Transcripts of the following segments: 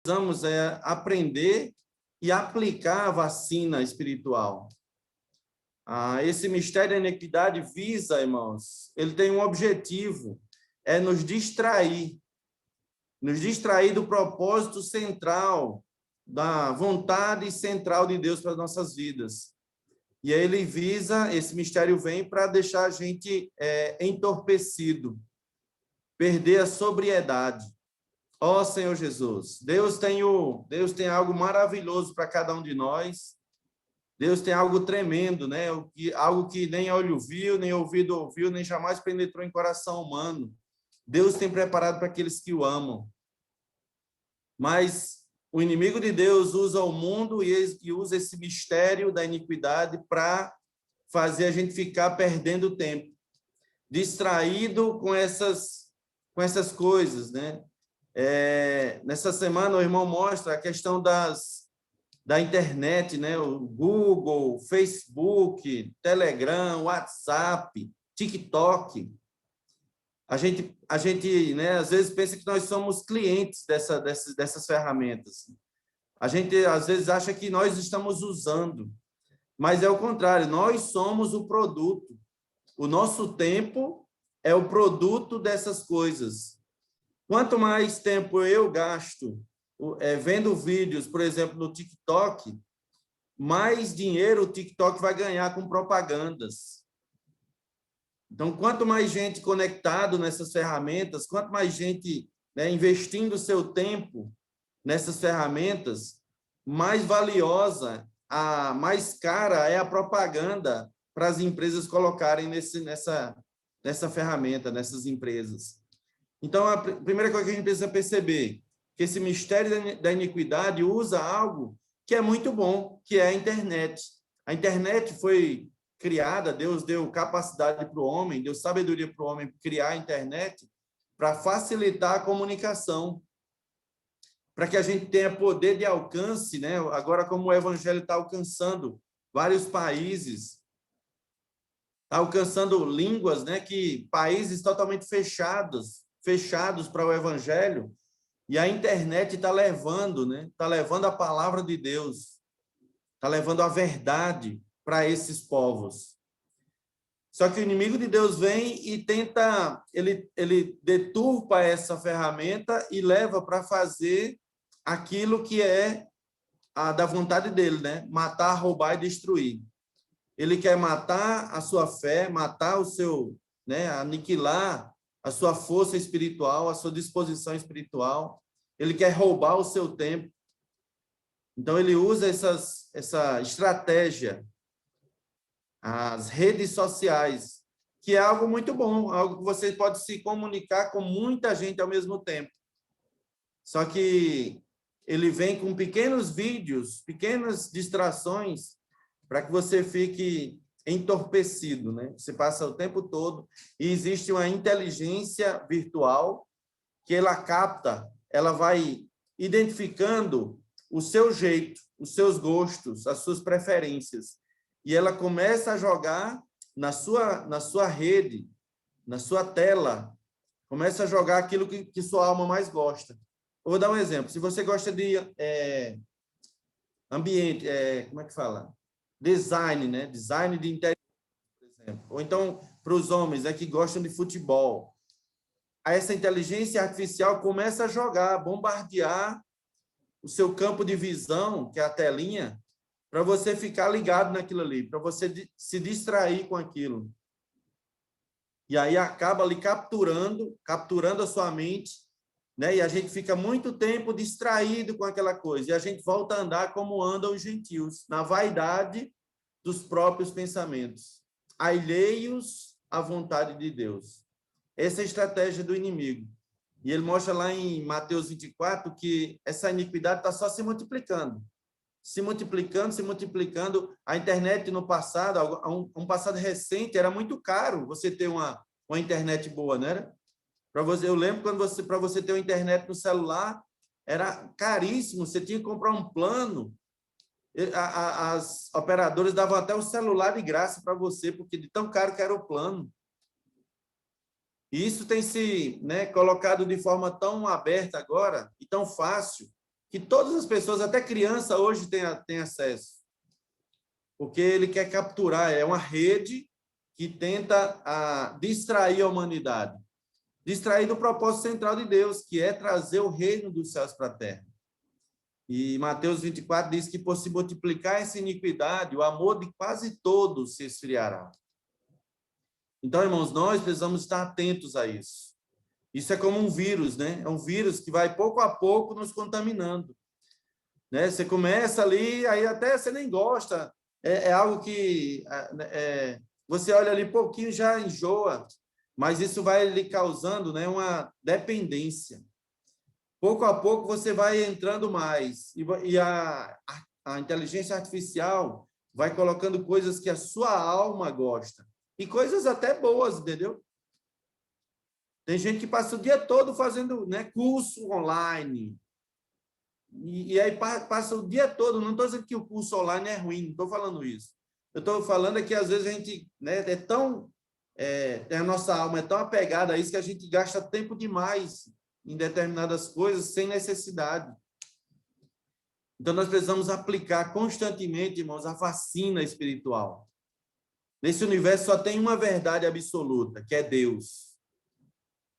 precisamos aprender e aplicar a vacina espiritual. Esse mistério da iniquidade visa, irmãos, ele tem um objetivo, é nos distrair do propósito central, da vontade central de Deus para as nossas vidas. E aí ele visa, esse mistério vem para deixar a gente entorpecido, perder a sobriedade. Ó Senhor Jesus, Deus tem algo maravilhoso para cada um de nós. Deus tem algo tremendo, né? Algo que nem olho viu, nem ouvido ouviu, nem jamais penetrou em coração humano. Deus tem preparado para aqueles que o amam. Mas o inimigo de Deus usa o mundo e usa esse mistério da iniquidade para fazer a gente ficar perdendo tempo, distraído com essas coisas, né? Nessa semana o irmão mostra a questão da internet, né? O Google, Facebook, Telegram, WhatsApp, TikTok. A gente, né, às vezes pensa que nós somos clientes dessas ferramentas. A gente, às vezes, acha que nós estamos usando, mas é o contrário, nós somos o produto. O nosso tempo é o produto dessas coisas. Quanto mais tempo eu gasto vendo vídeos, por exemplo, no TikTok, mais dinheiro o TikTok vai ganhar com propagandas. Então, quanto mais gente conectado nessas ferramentas, quanto mais gente, né, investindo o seu tempo nessas ferramentas, mais valiosa, mais cara é a propaganda para as empresas colocarem nessa ferramenta, nessas empresas. Então, a primeira coisa que a gente precisa perceber que esse mistério da iniquidade usa algo que é muito bom, que é a internet. A internet foi criada, Deus deu capacidade para o homem, deu sabedoria para o homem criar a internet para facilitar a comunicação, para que a gente tenha poder de alcance, né? Agora, como o evangelho está alcançando vários países, está alcançando línguas, né? Que países totalmente fechados para o evangelho, e a internet está levando, né? Está levando a palavra de Deus, está levando a verdade para esses povos. Só que o inimigo de Deus vem e tenta, ele deturpa essa ferramenta e leva para fazer aquilo que é da vontade dele, né? Matar, roubar e destruir. Ele quer matar a sua fé, matar o seu, né? Aniquilar a sua força espiritual, a sua disposição espiritual. Ele quer roubar o seu tempo. Então, ele usa essa estratégia, as redes sociais, que é algo muito bom, algo que você pode se comunicar com muita gente ao mesmo tempo. Só que ele vem com pequenos vídeos, pequenas distrações, para que você fique entorpecido, né? Você passa o tempo todo, e existe uma inteligência virtual que ela capta, ela vai identificando o seu jeito, os seus gostos, as suas preferências, e ela começa a jogar na sua rede, na sua tela, começa a jogar aquilo que sua alma mais gosta. Eu vou dar um exemplo. Se você gosta de ambiente, como é que fala? Design, né? Design de interior, por exemplo. Ou então, para os homens que gostam de futebol. Essa inteligência artificial começa a jogar, bombardear o seu campo de visão, que é a telinha, para você ficar ligado naquilo ali, para você se distrair com aquilo. E aí acaba ali capturando a sua mente, né? E a gente fica muito tempo distraído com aquela coisa, e a gente volta a andar como andam os gentios, na vaidade dos próprios pensamentos, alheios à vontade de Deus. Essa é a estratégia do inimigo. E ele mostra lá em Mateus 24 que essa iniquidade está só se multiplicando. Se multiplicando. A internet no passado, um passado recente, era muito caro você ter uma internet boa, né? Eu lembro quando para você ter uma internet no celular, era caríssimo, você tinha que comprar um plano. As operadoras davam até o celular de graça para você, porque de tão caro que era o plano. E isso tem se, né, colocado de forma tão aberta agora e tão fácil, que todas as pessoas, até criança, hoje tem acesso. Porque ele quer capturar, é uma rede que tenta distrair a humanidade. Distrair do propósito central de Deus, que é trazer o reino dos céus para a terra. E Mateus 24 diz que, por se multiplicar essa iniquidade, o amor de quase todos se esfriará. Então, irmãos, nós precisamos estar atentos a isso. Isso é como um vírus, né? É um vírus que vai pouco a pouco nos contaminando. Né? Você começa ali, aí até você nem gosta. É algo que você olha ali pouquinho e já enjoa, mas isso vai lhe causando, né, uma dependência. Pouco a pouco você vai entrando mais, e a inteligência artificial vai colocando coisas que a sua alma gosta, e coisas até boas, entendeu? Tem gente que passa o dia todo fazendo, né, curso online, e aí passa o dia todo. Não estou dizendo que o curso online é ruim, não estou falando isso. Eu estou falando que às vezes a gente, né, a nossa alma é tão apegada a isso que a gente gasta tempo demais em determinadas coisas sem necessidade. Então, nós precisamos aplicar constantemente, irmãos, a vacina espiritual. Nesse universo só tem uma verdade absoluta, que é Deus.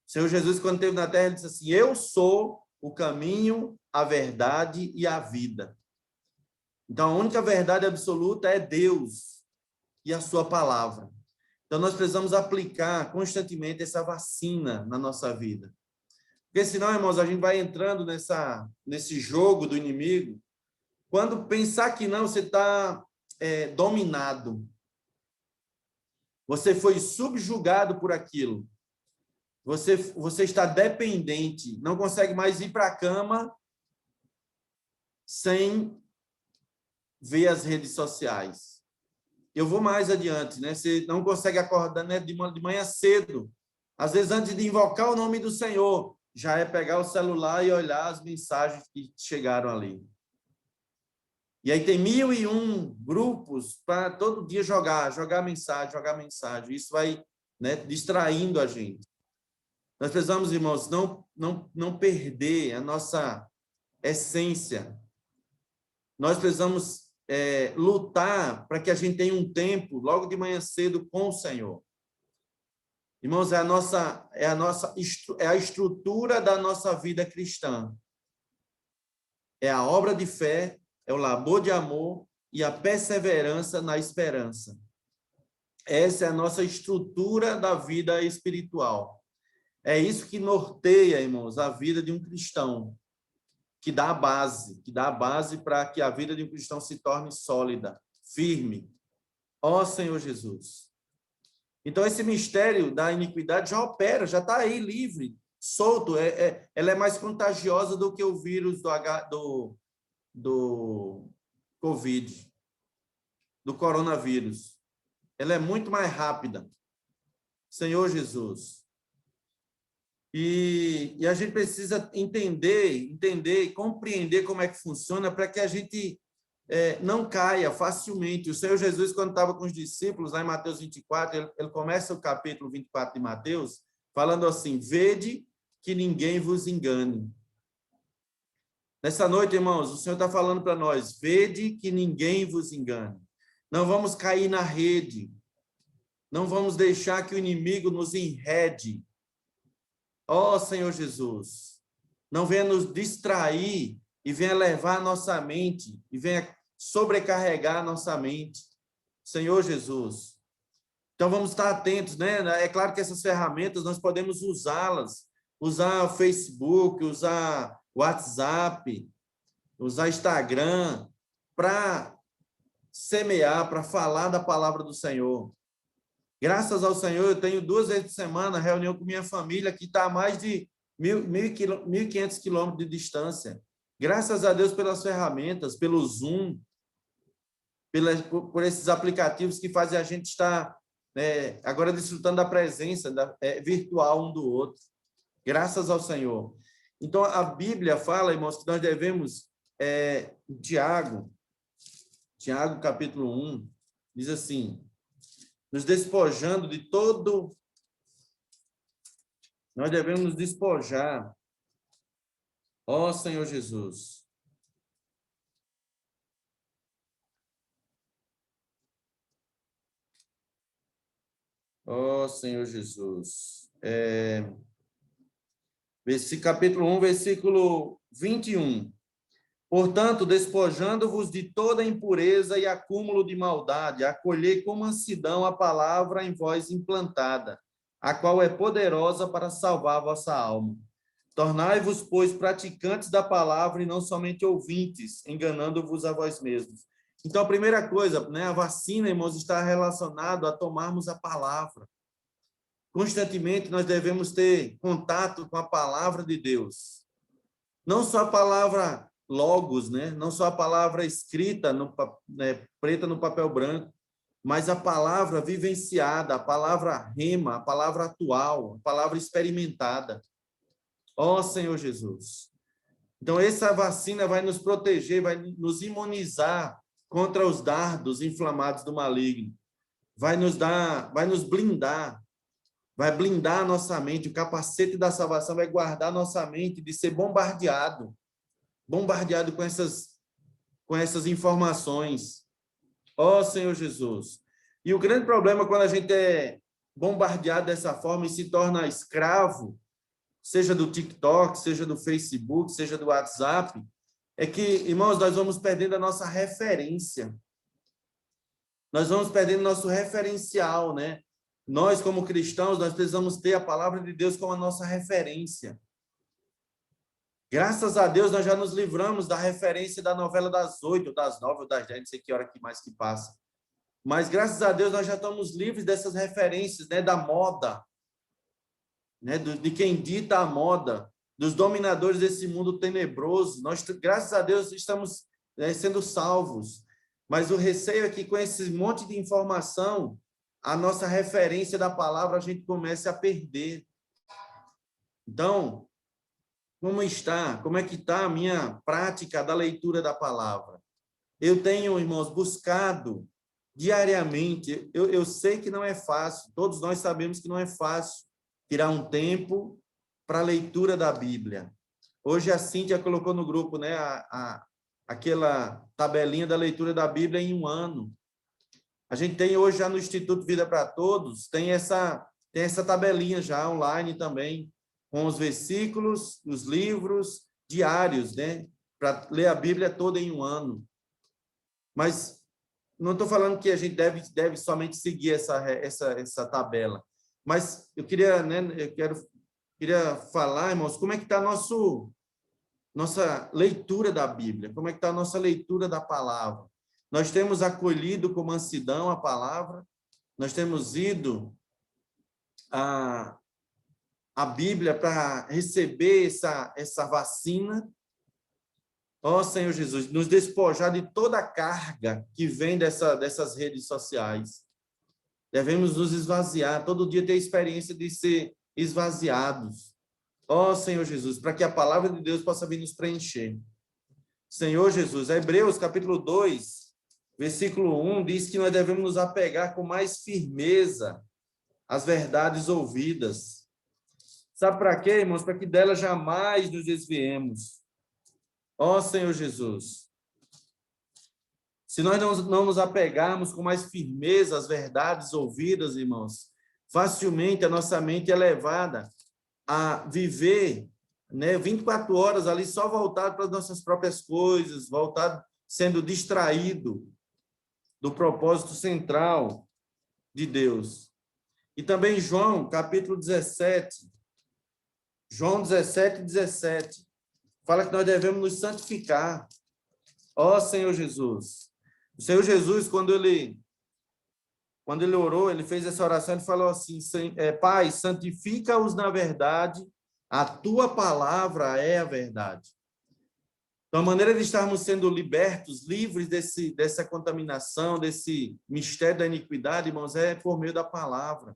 O Senhor Jesus, quando esteve na terra, ele disse assim: eu sou o caminho, a verdade e a vida. Então, a única verdade absoluta é Deus e a sua palavra. Então, nós precisamos aplicar constantemente essa vacina na nossa vida. Porque senão, irmãos, a gente vai entrando nesse jogo do inimigo. Quando pensar que não, você está dominado. Você foi subjugado por aquilo. Você está dependente. Não consegue mais ir para a cama sem ver as redes sociais. Eu vou mais adiante, né? Você não consegue acordar, né, de manhã cedo. Às vezes, antes de invocar o nome do Senhor, já é pegar o celular e olhar as mensagens que chegaram ali. E aí tem 1001 grupos para todo dia jogar mensagem. Isso vai, né, distraindo a gente. Nós precisamos, irmãos, não perder a nossa essência. Nós precisamos lutar para que a gente tenha um tempo, logo de manhã cedo, com o Senhor. Irmãos, é a estrutura da nossa vida cristã. É a obra de fé, é o labor de amor e a perseverança na esperança. Essa é a nossa estrutura da vida espiritual. É isso que norteia, irmãos, a vida de um cristão, que dá a base para que a vida de um cristão se torne sólida, firme. Ó Senhor Jesus. Então, esse mistério da iniquidade já opera, já está aí, livre, solto. Ela é mais contagiosa do que o vírus do Covid, do coronavírus. Ela é muito mais rápida. Senhor Jesus. E a gente precisa entender e compreender como é que funciona para que a gente não caia facilmente. O Senhor Jesus, quando estava com os discípulos, lá em Mateus 24, ele começa o capítulo 24 de Mateus, falando assim: vede que ninguém vos engane. Nessa noite, irmãos, o Senhor está falando para nós: vede que ninguém vos engane. Não vamos cair na rede. Não vamos deixar que o inimigo nos enrede. Ó Senhor Jesus, não venha nos distrair e venha levar a nossa mente e venha sobrecarregar a nossa mente. Senhor Jesus. Então, vamos estar atentos, né? É claro que essas ferramentas nós podemos usá-las. Usar o Facebook, usar o WhatsApp, usar Instagram para semear, para falar da palavra do Senhor. Graças ao Senhor, eu tenho 2 vezes por semana reunião com minha família, que está a mais de 1.500 quilômetros de distância. Graças a Deus pelas ferramentas, pelo Zoom, por esses aplicativos que fazem a gente estar agora desfrutando da presença virtual um do outro. Graças ao Senhor. Então, a Bíblia fala, irmãos, que nós devemos, Tiago, capítulo 1, diz assim: nos despojando de todo... Nós devemos nos despojar, ó Senhor Jesus, Ó Senhor Jesus. Capítulo 1, versículo 21. Portanto, despojando-vos de toda impureza e acúmulo de maldade, acolhei com mansidão a palavra em vós implantada, a qual é poderosa para salvar a vossa alma. Tornai-vos, pois, praticantes da palavra e não somente ouvintes, enganando-vos a vós mesmos. Então, a primeira coisa, né, a vacina, irmãos, está relacionado a tomarmos a palavra. Constantemente nós devemos ter contato com a palavra de Deus. Não só a palavra logos, né? Não só a palavra escrita, preta no papel branco, mas a palavra vivenciada, a palavra rema, a palavra atual, a palavra experimentada. Ó Senhor Jesus. Então, essa vacina vai nos proteger, vai nos imunizar contra os dardos inflamados do maligno. Vai nos blindar, vai blindar a nossa mente. O capacete da salvação vai guardar a nossa mente de ser bombardeado com essas informações. Ó Senhor Jesus. E o grande problema quando a gente é bombardeado dessa forma e se torna escravo, seja do TikTok, seja do Facebook, seja do WhatsApp, é que, irmãos, nós vamos perdendo a nossa referência. Nós vamos perdendo nosso referencial, né? Nós, como cristãos, nós precisamos ter a palavra de Deus como a nossa referência. Graças a Deus, nós já nos livramos da referência da novela das 8, das 9 ou das 10, não sei que hora que mais que passa. Mas, graças a Deus, nós já estamos livres dessas referências, né, da moda, né, de quem dita a moda, dos dominadores desse mundo tenebroso. Nós, graças a Deus, estamos sendo salvos. Mas o receio é que, com esse monte de informação, a nossa referência da palavra a gente comece a perder. Então, como é que está a minha prática da leitura da palavra? Eu tenho, irmãos, buscado diariamente. Eu sei que não é fácil, todos nós sabemos que não é fácil tirar um tempo para a leitura da Bíblia. Hoje a Cíntia colocou no grupo, né, aquela tabelinha da leitura da Bíblia em um ano. A gente tem hoje já no Instituto Vida para Todos, tem essa tabelinha já online também, com os versículos, os livros diários, né? Para ler a Bíblia toda em um ano. Mas não estou falando que a gente deve somente seguir essa tabela. Mas eu queria, né? Queria falar, irmãos, como é que está nossa leitura da Bíblia? Como é que está a nossa leitura da palavra? Nós temos acolhido com mansidão a palavra, nós temos ido a Bíblia para receber essa vacina. Ó Senhor Jesus, nos despojar de toda a carga que vem dessas redes sociais. Devemos nos esvaziar, todo dia ter a experiência de ser esvaziados. Ó Senhor Jesus, para que a palavra de Deus possa vir nos preencher. Senhor Jesus, Hebreus capítulo 2, versículo 1, diz que nós devemos nos apegar com mais firmeza às verdades ouvidas. Sabe para quê, irmãos? Para que delas jamais nos desviemos. Ó Senhor Jesus, se nós não nos apegarmos com mais firmeza às verdades ouvidas, irmãos, facilmente a nossa mente é levada a viver, né, 24 horas ali só voltado para as nossas próprias coisas, voltado, sendo distraído do propósito central de Deus. E também João, capítulo 17, João 17, 17, fala que nós devemos nos santificar. Ó Senhor Jesus. O Senhor Jesus, quando ele orou, ele fez essa oração, ele falou assim, Pai, santifica-os na verdade, a tua palavra é a verdade. Então, a maneira de estarmos sendo libertos, livres dessa contaminação, desse mistério da iniquidade, irmãos, é por meio da palavra,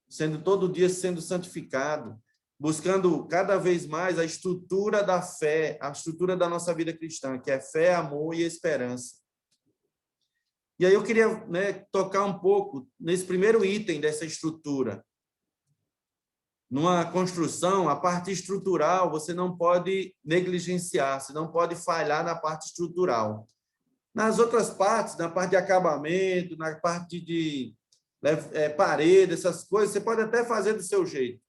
sendo todo dia sendo santificado, buscando cada vez mais a estrutura da fé, a estrutura da nossa vida cristã, que é fé, amor e esperança. E aí eu queria, né, tocar um pouco nesse primeiro item dessa estrutura. Numa construção, a parte estrutural, você não pode negligenciar, você não pode falhar na parte estrutural. Nas outras partes, na parte de acabamento, na parte de parede, essas coisas, você pode até fazer do seu jeito,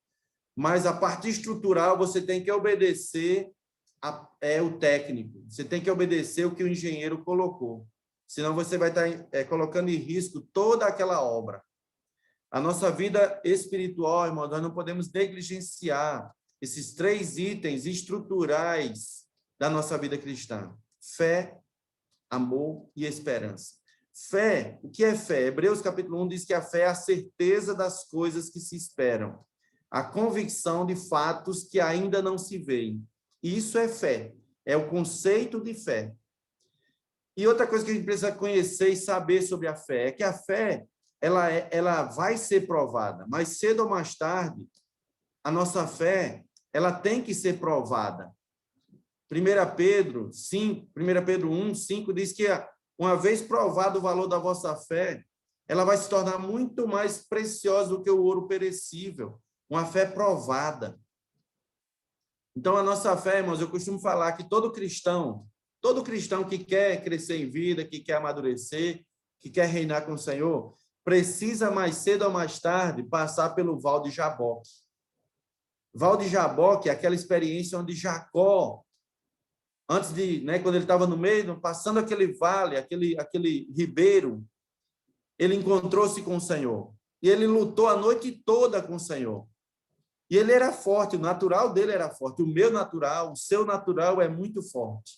mas a parte estrutural você tem que obedecer o técnico, você tem que obedecer o que o engenheiro colocou, senão você vai estar colocando em risco toda aquela obra. A nossa vida espiritual, irmão, nós não podemos negligenciar esses 3 itens estruturais da nossa vida cristã: fé, amor e esperança. Fé, o que é fé? Hebreus capítulo 1 diz que a fé é a certeza das coisas que se esperam, a convicção de fatos que ainda não se veem. Isso é fé, é o conceito de fé. E outra coisa que a gente precisa conhecer e saber sobre a fé é que a fé ela vai ser provada, mas cedo ou mais tarde, a nossa fé ela tem que ser provada. 1 Pedro 1 5 diz que uma vez provado o valor da vossa fé, ela vai se tornar muito mais preciosa do que o ouro perecível, uma fé provada. Então, a nossa fé, irmãos, eu costumo falar que todo cristão que quer crescer em vida, que quer amadurecer, que quer reinar com o Senhor, precisa mais cedo ou mais tarde passar pelo Val de Jaboque. Val de Jaboque é aquela experiência onde Jacó, antes de, quando ele estava no meio, passando aquele vale, aquele ribeiro, ele encontrou-se com o Senhor. E ele lutou a noite toda com o Senhor. E ele era forte, o natural dele era forte. O meu natural, o seu natural é muito forte.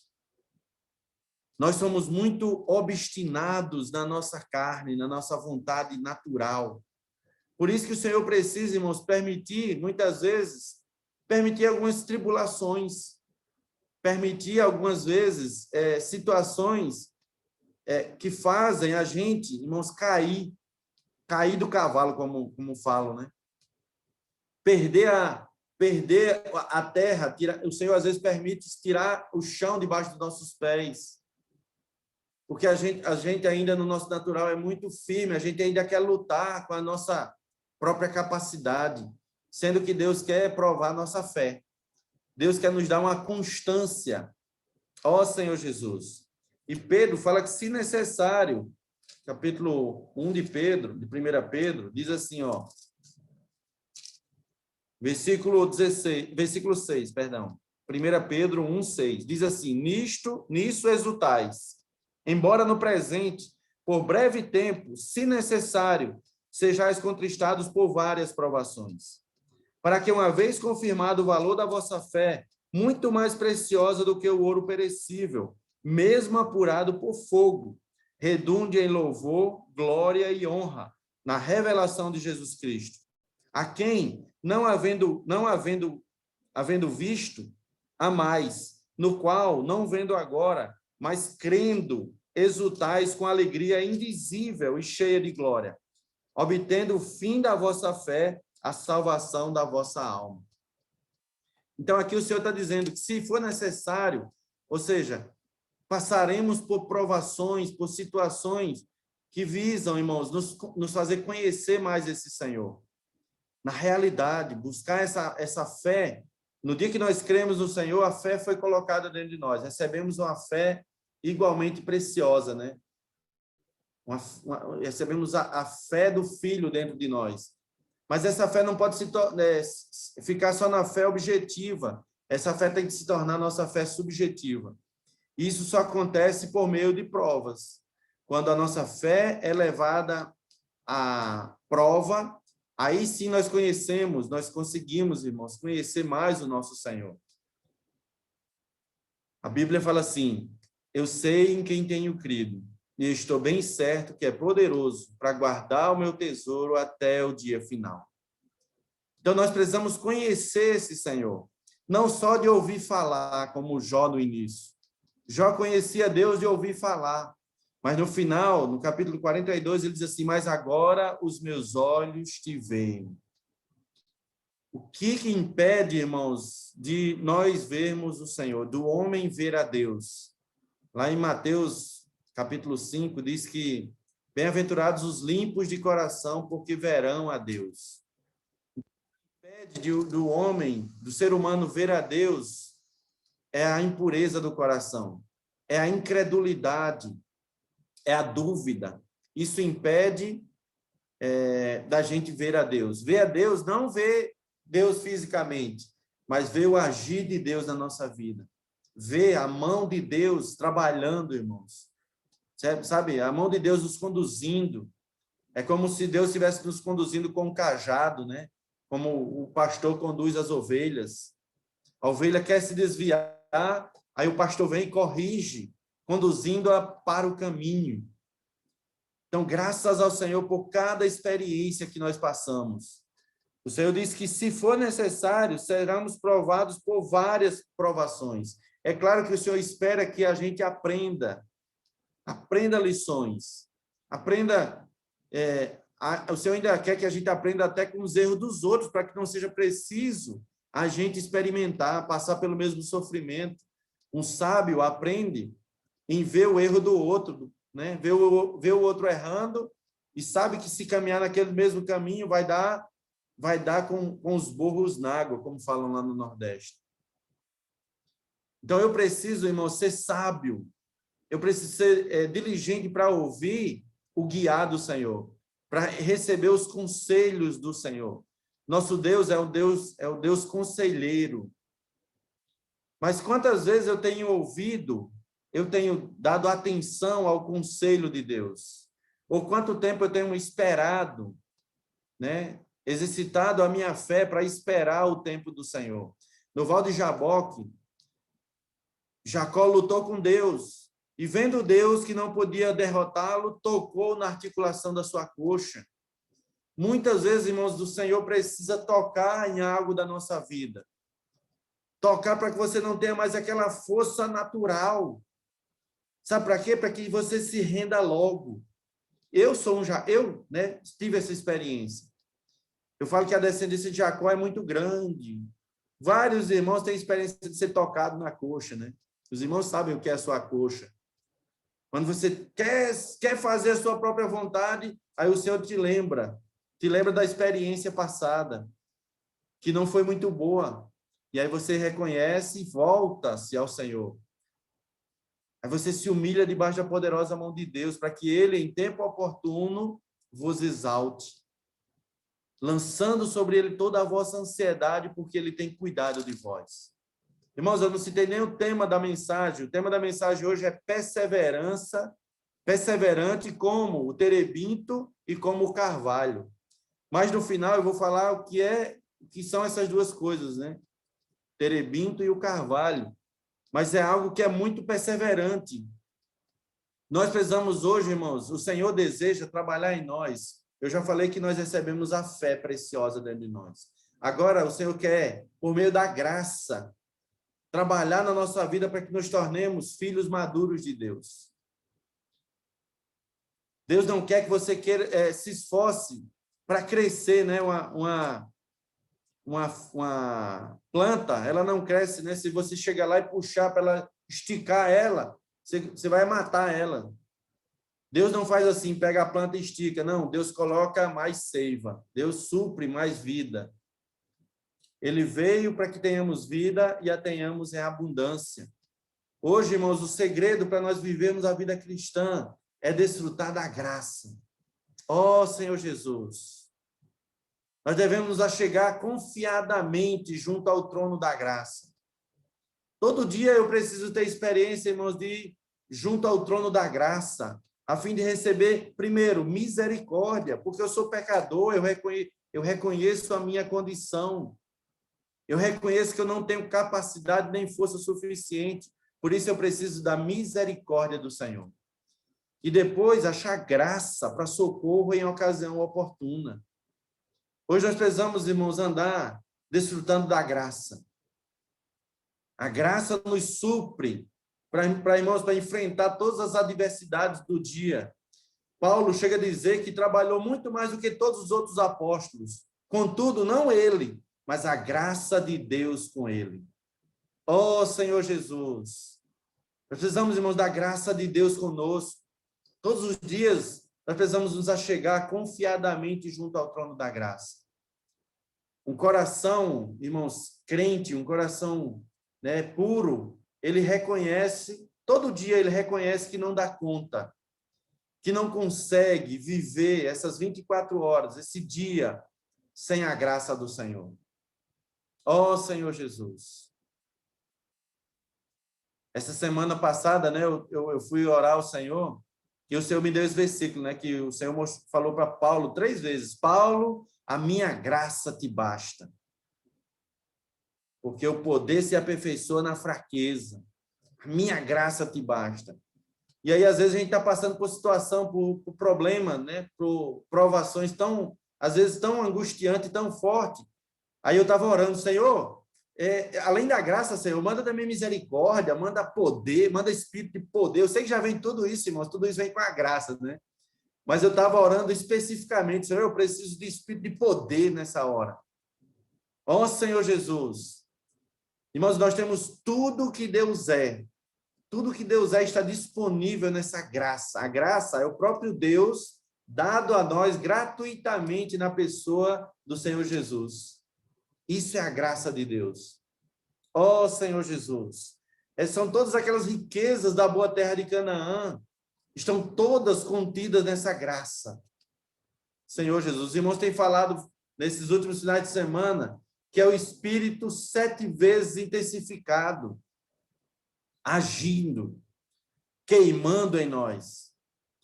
Nós somos muito obstinados na nossa carne, na nossa vontade natural. Por isso que o Senhor precisa, irmãos, muitas vezes, permitir algumas tribulações, permitir algumas vezes situações que fazem a gente, irmãos, cair do cavalo, como falam, né? Perder a terra, o Senhor às vezes permite tirar o chão debaixo dos nossos pés, porque a gente ainda no nosso natural é muito firme, a gente ainda quer lutar com a nossa própria capacidade, sendo que Deus quer provar a nossa fé. Deus quer nos dar uma constância, ó Senhor Jesus. E Pedro fala que, se necessário, capítulo 1 de 1 Pedro, diz assim, ó, versículo 6, perdão. 1 Pedro 1:6, diz assim: nisso exultais, embora no presente, por breve tempo, se necessário, sejais contristados por várias provações, para que, uma vez confirmado o valor da vossa fé, muito mais preciosa do que o ouro perecível, mesmo apurado por fogo, redunde em louvor, glória e honra na revelação de Jesus Cristo, a quem, não havendo visto, há mais, no qual, não vendo agora, mas crendo, exultais com alegria indizível e cheia de glória, obtendo o fim da vossa fé, a salvação da vossa alma. Então, aqui o Senhor está dizendo que, se for necessário, ou seja, passaremos por provações, por situações que visam, irmãos, nos fazer conhecer mais esse Senhor. Na realidade, buscar essa fé. No dia que nós cremos no Senhor, a fé foi colocada dentro de nós. Recebemos uma fé igualmente preciosa, né? Recebemos a fé do Filho dentro de nós. Mas essa fé não pode ficar só na fé objetiva. Essa fé tem que se tornar nossa fé subjetiva. Isso só acontece por meio de provas. Quando a nossa fé é levada à prova, aí sim nós conseguimos, irmãos, conhecer mais o nosso Senhor. A Bíblia fala assim: eu sei em quem tenho crido, e estou bem certo que é poderoso para guardar o meu tesouro até o dia final. Então, nós precisamos conhecer esse Senhor, não só de ouvir falar, como Jó no início. Jó conhecia Deus de ouvir falar, mas no final, no capítulo 42, ele diz assim: mas agora os meus olhos te veem. O que impede, irmãos, de nós vermos o Senhor, do homem ver a Deus? Lá em Mateus, capítulo 5, diz que bem-aventurados os limpos de coração, porque verão a Deus. O que impede do homem, do ser humano, ver a Deus é a impureza do coração, é a incredulidade, é a dúvida. Isso impede da gente ver a Deus. Ver a Deus, não ver Deus fisicamente, mas ver o agir de Deus na nossa vida. Ver a mão de Deus trabalhando, irmãos. Sabe? A mão de Deus nos conduzindo. É como se Deus estivesse nos conduzindo com um cajado, né? Como o pastor conduz as ovelhas. A ovelha quer se desviar, aí o pastor vem e corrige, conduzindo-a para o caminho. Então, graças ao Senhor por cada experiência que nós passamos. O Senhor diz que, se for necessário, seremos provados por várias provações. É claro que o Senhor espera que a gente aprenda lições, aprenda. O Senhor ainda quer que a gente aprenda até com os erros dos outros, para que não seja preciso a gente experimentar, passar pelo mesmo sofrimento. Um sábio aprende em ver o erro do outro, né? Ver o outro errando e sabe que, se caminhar naquele mesmo caminho, vai dar com os burros na água, como falam lá no Nordeste. Então, eu preciso, irmão, ser sábio. Eu preciso ser diligente para ouvir o guiar do Senhor, para receber os conselhos do Senhor. Nosso Deus é o Deus conselheiro. Mas quantas vezes eu tenho dado atenção ao conselho de Deus? Ou quanto tempo eu tenho esperado, né? Exercitado a minha fé para esperar o tempo do Senhor. No Val de Jaboque, Jacó lutou com Deus, e vendo Deus que não podia derrotá-lo, tocou na articulação da sua coxa. Muitas vezes, irmãos, do Senhor precisa tocar em algo da nossa vida. Tocar para que você não tenha mais aquela força natural. Sabe para quê? Para que você se renda logo. Eu tive essa experiência. Eu falo que a descendência de Jacó é muito grande. Vários irmãos têm experiência de ser tocado na coxa, né? Os irmãos sabem o que é a sua coxa. Quando você quer fazer a sua própria vontade, aí o Senhor te lembra da experiência passada, que não foi muito boa. E aí você reconhece e volta-se ao Senhor. Aí você se humilha debaixo da poderosa mão de Deus, para que Ele, em tempo oportuno, vos exalte, lançando sobre Ele toda a vossa ansiedade, porque Ele tem cuidado de vós. Irmãos, eu não citei nem o tema da mensagem. O tema da mensagem hoje é perseverança, perseverante como o terebinto e como o carvalho. Mas no final eu vou falar o que são essas duas coisas, né? Terebinto e o carvalho. Mas é algo que é muito perseverante. Nós precisamos hoje, irmãos, o Senhor deseja trabalhar em nós. Eu já falei que nós recebemos a fé preciosa dentro de nós. Agora o Senhor quer, por meio da graça, trabalhar na nossa vida para que nos tornemos filhos maduros de Deus. Deus não quer que você se esforce para crescer, né? Uma planta, ela não cresce, né? Se você chegar lá e puxar para ela, esticar ela, você vai matar ela. Deus não faz assim, pega a planta e estica. Não, Deus coloca mais seiva. Deus supre mais vida. Ele veio para que tenhamos vida e a tenhamos em abundância. Hoje, irmãos, o segredo para nós vivermos a vida cristã é desfrutar da graça. Ó Senhor Jesus, nós devemos nos achegar confiadamente junto ao trono da graça. Todo dia eu preciso ter experiência, irmãos, de ir junto ao trono da graça, a fim de receber, primeiro, misericórdia, porque eu sou pecador, eu reconheço a minha condição. Eu reconheço que eu não tenho capacidade nem força suficiente, por isso eu preciso da misericórdia do Senhor. E depois achar graça para socorro em ocasião oportuna. Hoje nós precisamos, irmãos, andar desfrutando da graça. A graça nos supre para enfrentar todas as adversidades do dia. Paulo chega a dizer que trabalhou muito mais do que todos os outros apóstolos. Contudo, não ele, mas a graça de Deus com ele. Ó Senhor Jesus, nós precisamos, irmãos, da graça de Deus conosco. Todos os dias nós precisamos nos achegar confiadamente junto ao trono da graça. Um coração, irmãos, crente, um coração, né, puro, ele reconhece, todo dia ele reconhece que não dá conta. que não consegue viver essas 24 horas, esse dia, sem a graça do Senhor. Ó Senhor Jesus. Essa semana passada, né, eu fui orar ao Senhor, e o Senhor me deu esse versículo, né, que o Senhor falou para Paulo 3 vezes: Paulo, a minha graça te basta. Porque o poder se aperfeiçoa na fraqueza. A minha graça te basta. E aí, às vezes, a gente está passando por situação, por problema, né, por provações tão, às vezes, tão angustiante, tão forte. Aí eu estava orando: Senhor, além da graça, Senhor, manda também misericórdia, manda poder, manda espírito de poder. Eu sei que já vem tudo isso, irmãos, tudo isso vem com a graça, né? Mas eu estava orando especificamente: Senhor, eu preciso de espírito de poder nessa hora. Ó Senhor Jesus. Irmãos, nós temos tudo que Deus é. Tudo que Deus é está disponível nessa graça. A graça é o próprio Deus dado a nós gratuitamente na pessoa do Senhor Jesus. Isso é a graça de Deus. Ó Senhor Jesus. São todas aquelas riquezas da boa terra de Canaã. Estão todas contidas nessa graça. Senhor Jesus. Os irmãos têm falado nesses últimos finais de semana que é o Espírito 7 vezes intensificado, agindo, queimando em nós.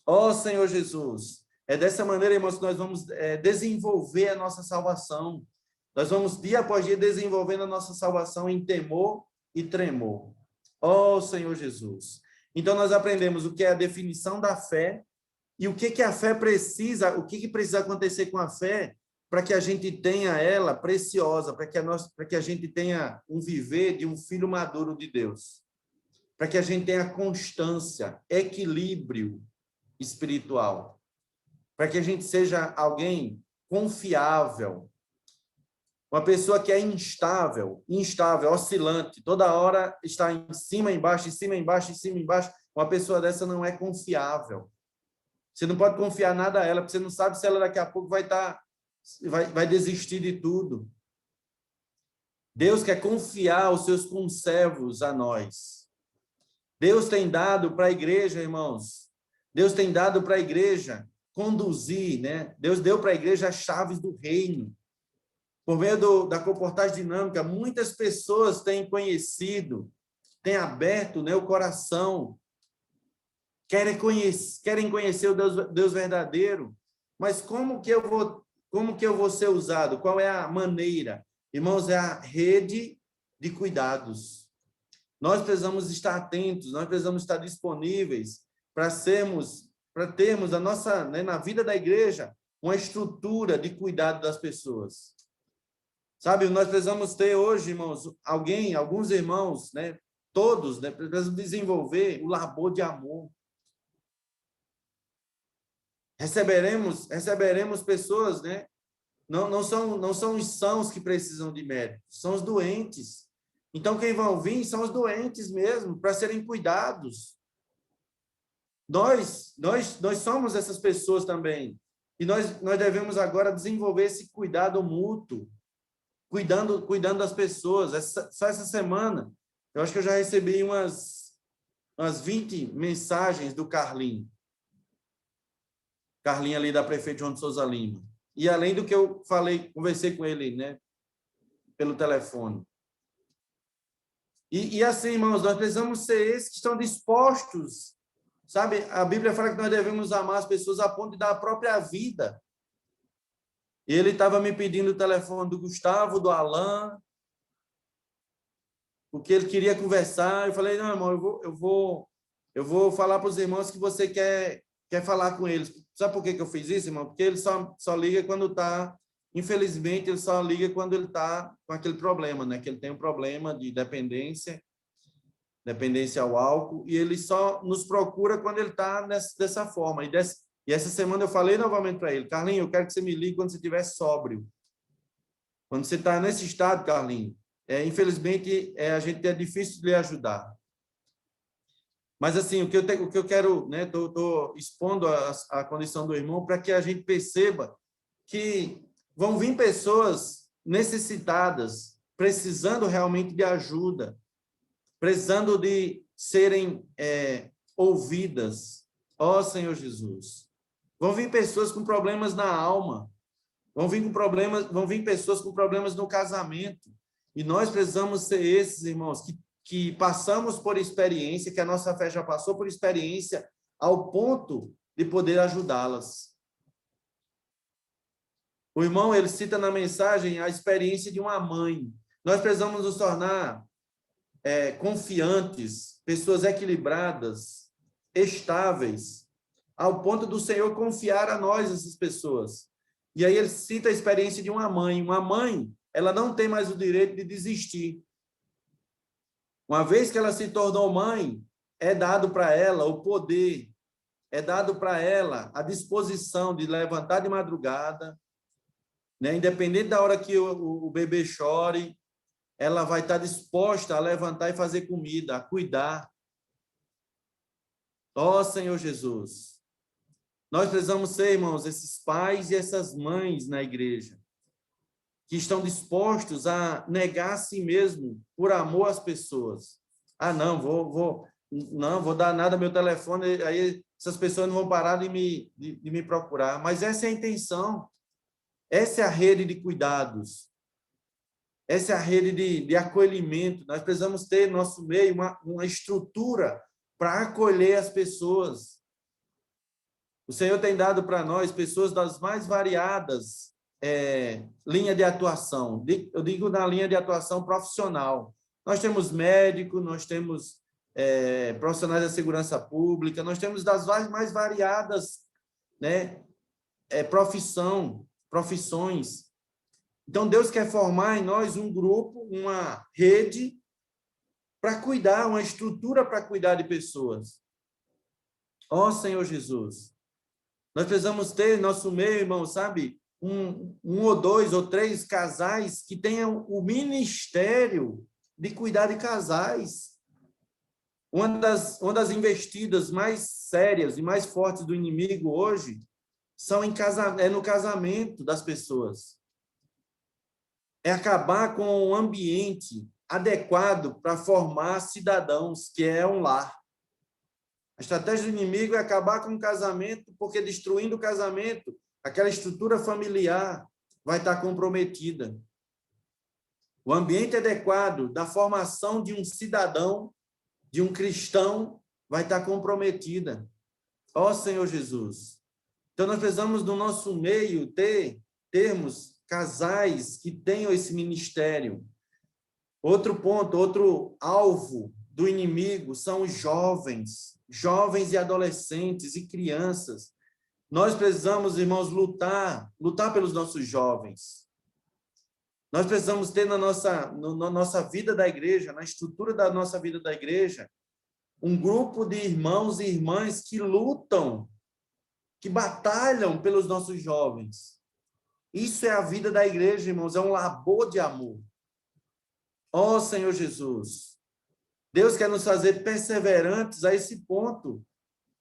Ó Senhor Jesus, é dessa maneira, irmãos, que nós vamos desenvolver a nossa salvação. Nós vamos, dia após dia, desenvolvendo a nossa salvação em temor e tremor. Ó Senhor Jesus. Então, nós aprendemos o que é a definição da fé e o que a fé precisa, o que precisa acontecer com a fé para que a gente tenha ela preciosa, para que a gente tenha um viver de um filho maduro de Deus, para que a gente tenha constância, equilíbrio espiritual, para que a gente seja alguém confiável, uma pessoa que é instável, oscilante, toda hora está em cima, embaixo, em cima, embaixo, em cima, embaixo. Uma pessoa dessa não é confiável. Você não pode confiar nada a ela, porque você não sabe se ela daqui a pouco vai desistir de tudo. Deus quer confiar os seus conservos a nós. Deus tem dado para a igreja, irmãos. Deus tem dado para a igreja conduzir, né? Deus deu para a igreja as chaves do reino. Por meio da comportagem dinâmica, muitas pessoas têm conhecido, têm aberto, né, o coração, querem conhecer o Deus verdadeiro. Mas como que eu vou ser usado? Qual é a maneira? Irmãos, é a rede de cuidados. Nós precisamos estar atentos, nós precisamos estar disponíveis para termos a nossa, né, na vida da igreja, uma estrutura de cuidado das pessoas. Sabe, nós precisamos ter hoje, irmãos, alguns irmãos, né, todos, né, precisam desenvolver o labor de amor. Receberemos pessoas, né? Não são os sãos que precisam de médicos, são os doentes. Então, quem vão vir são os doentes mesmo, para serem cuidados. Nós somos essas pessoas também. E nós devemos agora desenvolver esse cuidado mútuo, cuidando das pessoas. Só essa semana, eu acho que eu já recebi umas 20 mensagens do Carlinho ali da prefeita João de Souza Lima. E além do que eu conversei com ele, né, pelo telefone. E assim, irmãos, nós precisamos ser esses que estão dispostos, sabe? A Bíblia fala que nós devemos amar as pessoas a ponto de dar a própria vida. E ele estava me pedindo o telefone do Gustavo, do Alain, porque ele queria conversar. Eu falei: não, irmão, eu vou falar para os irmãos que você quer falar com eles. Sabe por que eu fiz isso, irmão? Porque ele só liga quando está... Infelizmente, ele só liga quando ele está com aquele problema, né? Que ele tem um problema de dependência ao álcool, e ele só nos procura quando ele está dessa forma. E essa semana eu falei novamente para ele: Carlinhos, eu quero que você me ligue quando você estiver sóbrio. Quando você está nesse estado, Carlinhos, infelizmente, a gente é difícil de lhe ajudar. Mas, assim, o que eu quero, né, estou expondo a condição do irmão para que a gente perceba que vão vir pessoas necessitadas, precisando realmente de ajuda, precisando de serem ouvidas. Ó Senhor Jesus. Vão vir pessoas com problemas na alma. Vão vir pessoas com problemas no casamento. E nós precisamos ser esses, irmãos, que passamos por experiência, que a nossa fé já passou por experiência, ao ponto de poder ajudá-las. O irmão, ele cita na mensagem a experiência de uma mãe. Nós precisamos nos tornar confiantes, pessoas equilibradas, estáveis, ao ponto do Senhor confiar a nós, essas pessoas. E aí ele cita a experiência de uma mãe. Uma mãe, ela não tem mais o direito de desistir. Uma vez que ela se tornou mãe, é dado para ela o poder, é dado para ela a disposição de levantar de madrugada, né? Independente da hora que o bebê chore, ela vai estar disposta a levantar e fazer comida, a cuidar. Ó Senhor Jesus, nós precisamos ser, irmãos, esses pais e essas mães na igreja, que estão dispostos a negar a si mesmo por amor às pessoas. Ah, não vou dar nada ao meu telefone, aí essas pessoas não vão parar de me procurar. Mas essa é a intenção. Essa é a rede de cuidados. Essa é a rede de acolhimento. Nós precisamos ter no nosso meio uma estrutura para acolher as pessoas. O Senhor tem dado para nós pessoas das mais variadas linha de atuação. Eu digo na linha de atuação profissional. Nós temos médico, nós temos profissionais da segurança pública, nós temos das mais variadas, né, profissões. Então, Deus quer formar em nós um grupo, uma rede para cuidar, uma estrutura para cuidar de pessoas. Ó Senhor Jesus, nós precisamos ter em nosso meio, irmão, sabe, um ou dois ou três casais que tenham o ministério de cuidar de casais. Uma das investidas mais sérias e mais fortes do inimigo hoje no casamento das pessoas. É acabar com um ambiente adequado para formar cidadãos, que é um lar. A estratégia do inimigo é acabar com o casamento, porque destruindo o casamento, aquela estrutura familiar vai estar comprometida. O ambiente adequado da formação de um cidadão, de um cristão, vai estar comprometida. Ó Senhor Jesus. Então, nós precisamos, no nosso meio, termos casais que tenham esse ministério. Outro ponto, outro alvo do inimigo são os jovens e adolescentes e crianças. Nós precisamos, irmãos, lutar pelos nossos jovens. Nós precisamos ter na nossa vida da igreja, na estrutura da nossa vida da igreja, um grupo de irmãos e irmãs que lutam, que batalham pelos nossos jovens. Isso é a vida da igreja, irmãos, é um labor de amor. Ó Senhor Jesus, Deus quer nos fazer perseverantes a esse ponto.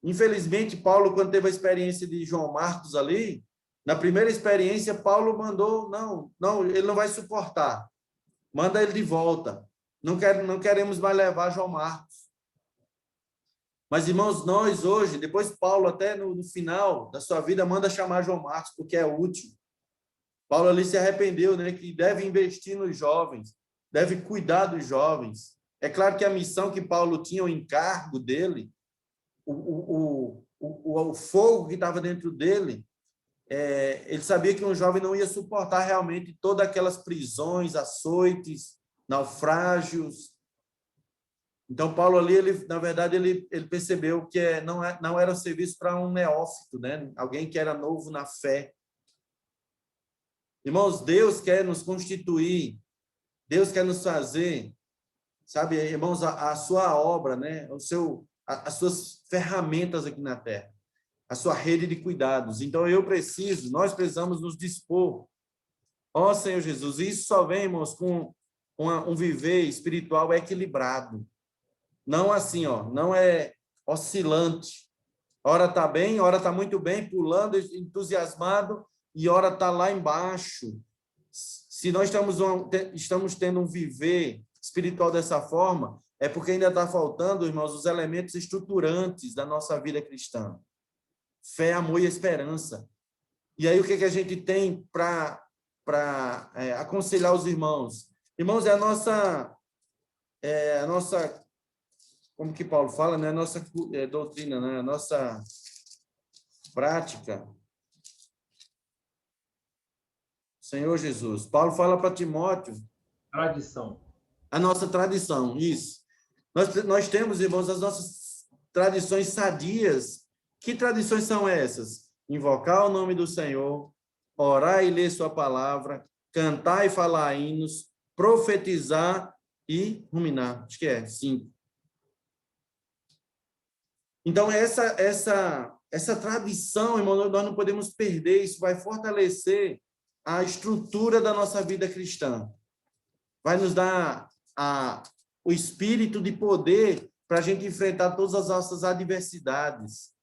Infelizmente, Paulo, quando teve a experiência de João Marcos ali, na primeira experiência, Paulo mandou, não, ele não vai suportar. Manda ele de volta. Não queremos mais levar João Marcos. Mas, irmãos, nós hoje, depois Paulo, até no final da sua vida, manda chamar João Marcos, porque é útil. Paulo ali se arrependeu, né, que deve investir nos jovens, deve cuidar dos jovens. É claro que a missão que Paulo tinha, o encargo dele, o fogo que estava dentro dele, ele sabia que um jovem não ia suportar realmente todas aquelas prisões, açoites, naufrágios. Então, Paulo ali, na verdade, ele percebeu que não era um serviço para um neófito, né? Alguém que era novo na fé. Irmãos, Deus quer nos constituir, Deus quer nos fazer, sabe, irmãos, a sua obra, né? As suas ferramentas aqui na terra, a sua rede de cuidados. Então, nós precisamos nos dispor. Ó Senhor Jesus, isso só vem, irmãos, com um viver espiritual equilibrado. Não assim, não é oscilante. Ora está bem, ora está muito bem, pulando, entusiasmado, e ora está lá embaixo. Se nós estamos tendo um viver espiritual dessa forma, é porque ainda está faltando, irmãos, os elementos estruturantes da nossa vida cristã. Fé, amor e esperança. E aí, o que a gente tem para aconselhar os irmãos? Irmãos, é a nossa, como que Paulo fala, né? A nossa doutrina, né? A nossa prática. Senhor Jesus. Paulo fala para Timóteo. Tradição. A nossa tradição, isso. Nós temos, irmãos, as nossas tradições sadias. Que tradições são essas? Invocar o nome do Senhor, orar e ler sua palavra, cantar e falar hinos, profetizar e ruminar. Acho que é 5. Então, essa tradição, irmão, nós não podemos perder. Isso vai fortalecer a estrutura da nossa vida cristã. Vai nos dar o espírito de poder para a gente enfrentar todas as nossas adversidades.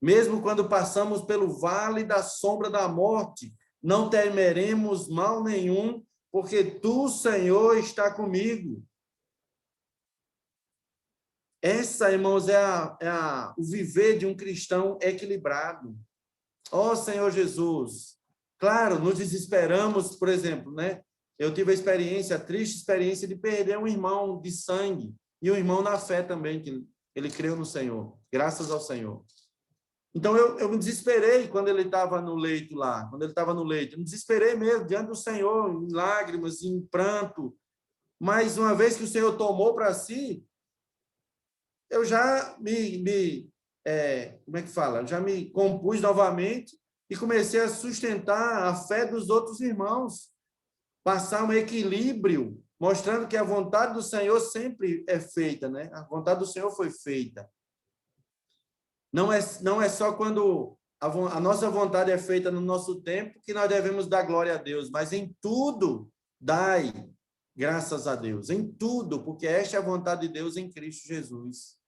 Mesmo quando passamos pelo vale da sombra da morte, não temeremos mal nenhum, porque tu, Senhor, está comigo. Essa, irmãos, o viver de um cristão equilibrado. Ó Senhor Jesus. Claro, nos desesperamos, por exemplo, né? Eu tive a triste experiência de perder um irmão de sangue e um irmão na fé também, que ele creu no Senhor, graças ao Senhor. Então, eu me desesperei quando ele estava no leito lá, Eu me desesperei mesmo, diante do Senhor, em lágrimas, em pranto. Mas, uma vez que o Senhor tomou para si, eu já como é que fala? Eu já me compus novamente e comecei a sustentar a fé dos outros irmãos, passar um equilíbrio, mostrando que a vontade do Senhor sempre é feita, né? A vontade do Senhor foi feita. Não é só quando a nossa vontade é feita no nosso tempo que nós devemos dar glória a Deus, mas em tudo dai graças a Deus, em tudo, porque esta é a vontade de Deus em Cristo Jesus.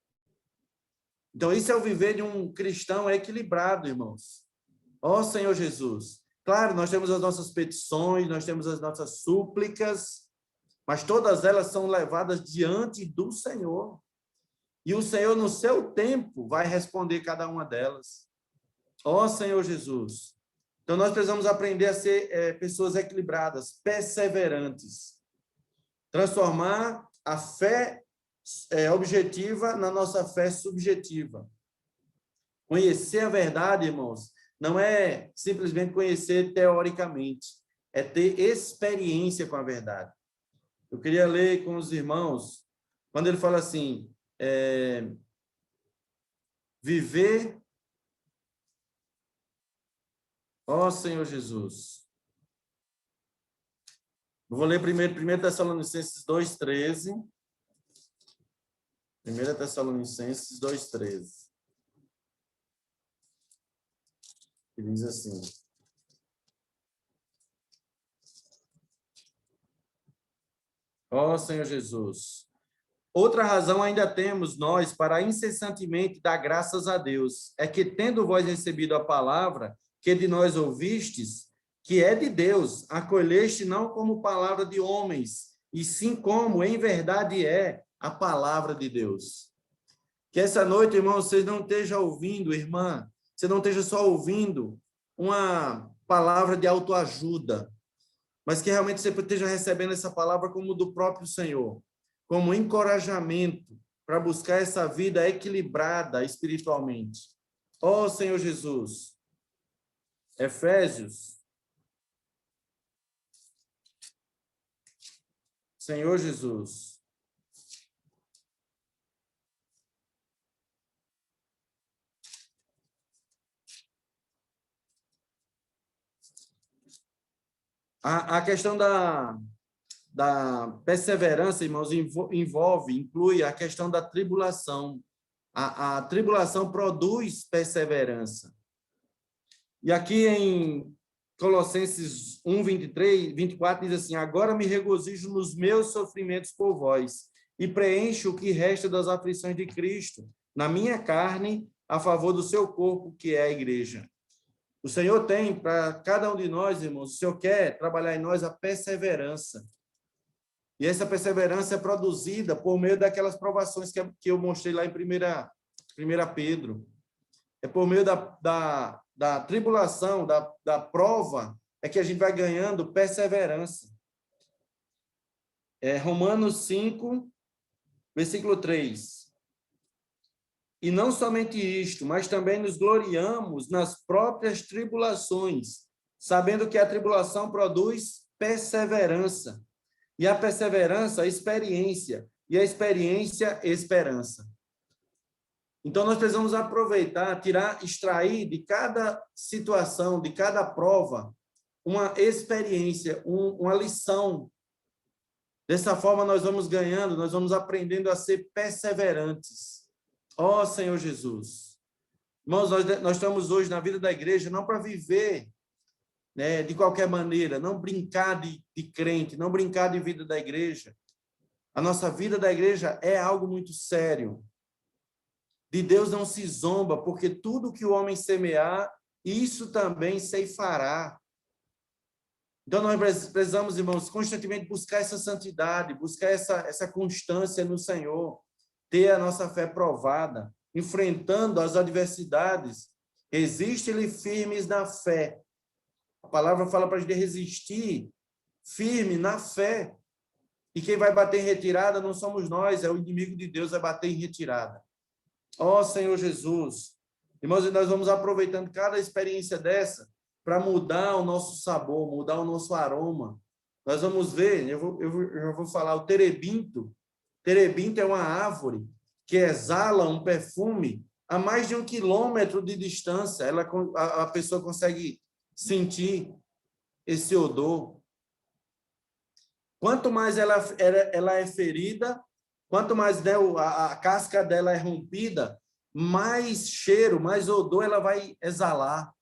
Então, isso é o viver de um cristão equilibrado, irmãos. Ó Senhor Jesus. Claro, nós temos as nossas petições, nós temos as nossas súplicas, mas todas elas são levadas diante do Senhor. E o Senhor, no seu tempo, vai responder cada uma delas. Ó Senhor Jesus. Então, nós precisamos aprender a ser pessoas equilibradas, perseverantes. Transformar a fé objetiva na nossa fé subjetiva. Conhecer a verdade, irmãos, não é simplesmente conhecer teoricamente, é ter experiência com a verdade. Eu queria ler com os irmãos, quando ele fala assim, viver, ó Senhor Jesus. Eu vou ler primeiro 1 Tessalonicenses 2,13. 1 Tessalonicenses 2,13. Que diz assim: ó Senhor Jesus, outra razão ainda temos nós para incessantemente dar graças a Deus, é que, tendo vós recebido a palavra que de nós ouvistes, que é de Deus, acolheste não como palavra de homens, e sim como, em verdade, é a palavra de Deus. Que essa noite, irmão, vocês não estejam ouvindo, irmã, você não esteja só ouvindo uma palavra de autoajuda, mas que realmente você esteja recebendo essa palavra como do próprio Senhor, como encorajamento para buscar essa vida equilibrada espiritualmente. Ó Senhor Jesus. Efésios. Senhor Jesus. A questão da perseverança, irmãos, inclui a questão da tribulação. A tribulação produz perseverança. E aqui em Colossenses 1, 23, 24, diz assim: agora me regozijo nos meus sofrimentos por vós, e preencho o que resta das aflições de Cristo, na minha carne, a favor do seu corpo, que é a igreja. O Senhor tem para cada um de nós, irmãos, o Senhor quer trabalhar em nós a perseverança. E essa perseverança é produzida por meio daquelas provações que eu mostrei lá em 1 Pedro. É por meio da tribulação, da prova, é que a gente vai ganhando perseverança. Romanos 5, versículo 3. E não somente isto, mas também nos gloriamos nas próprias tribulações, sabendo que a tribulação produz perseverança. E a perseverança, a experiência. E a experiência, esperança. Então, nós precisamos aproveitar, extrair de cada situação, de cada prova, uma experiência, uma lição. Dessa forma, nós vamos ganhando, nós vamos aprendendo a ser perseverantes. Ó Senhor Jesus. Irmãos, nós estamos hoje na vida da igreja não para viver, né, de qualquer maneira, não brincar de crente, não brincar de vida da igreja. A nossa vida da igreja é algo muito sério. De Deus não se zomba, porque tudo que o homem semear, isso também ceifará. Então, nós precisamos, irmãos, constantemente buscar essa santidade, buscar essa constância no Senhor, ter a nossa fé provada, enfrentando as adversidades. Resiste-lhe firmes na fé. A palavra fala para a gente resistir firme na fé. E quem vai bater em retirada não somos nós, é o inimigo de Deus, vai bater em retirada. Ó Senhor Jesus. Irmãos, e nós vamos aproveitando cada experiência dessa para mudar o nosso sabor, mudar o nosso aroma. Nós vamos ver, eu vou falar, o terebinto. Terebinto é uma árvore que exala um perfume a mais de 1 quilômetro de distância. A pessoa consegue sentir esse odor. Quanto mais ela é ferida, quanto mais, né, a casca dela é rompida, mais cheiro, mais odor ela vai exalar.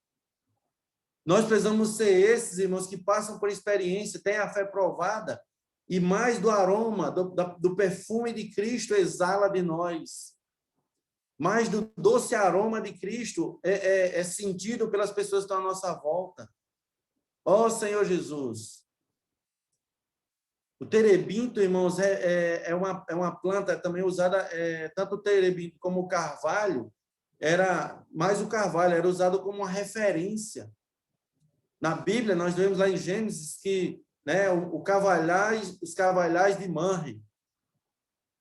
Nós precisamos ser esses, irmãos, que passam por experiência, têm a fé provada, e mais do aroma, do perfume de Cristo exala de nós. Mais do doce aroma de Cristo é sentido pelas pessoas que estão à nossa volta. Ó Senhor Jesus. O terebinto, irmãos, é uma planta também usada, tanto o terebinto como o carvalho, mais o carvalho era usado como uma referência. Na Bíblia, nós vemos lá em Gênesis que, né, os carvalhais de Manre,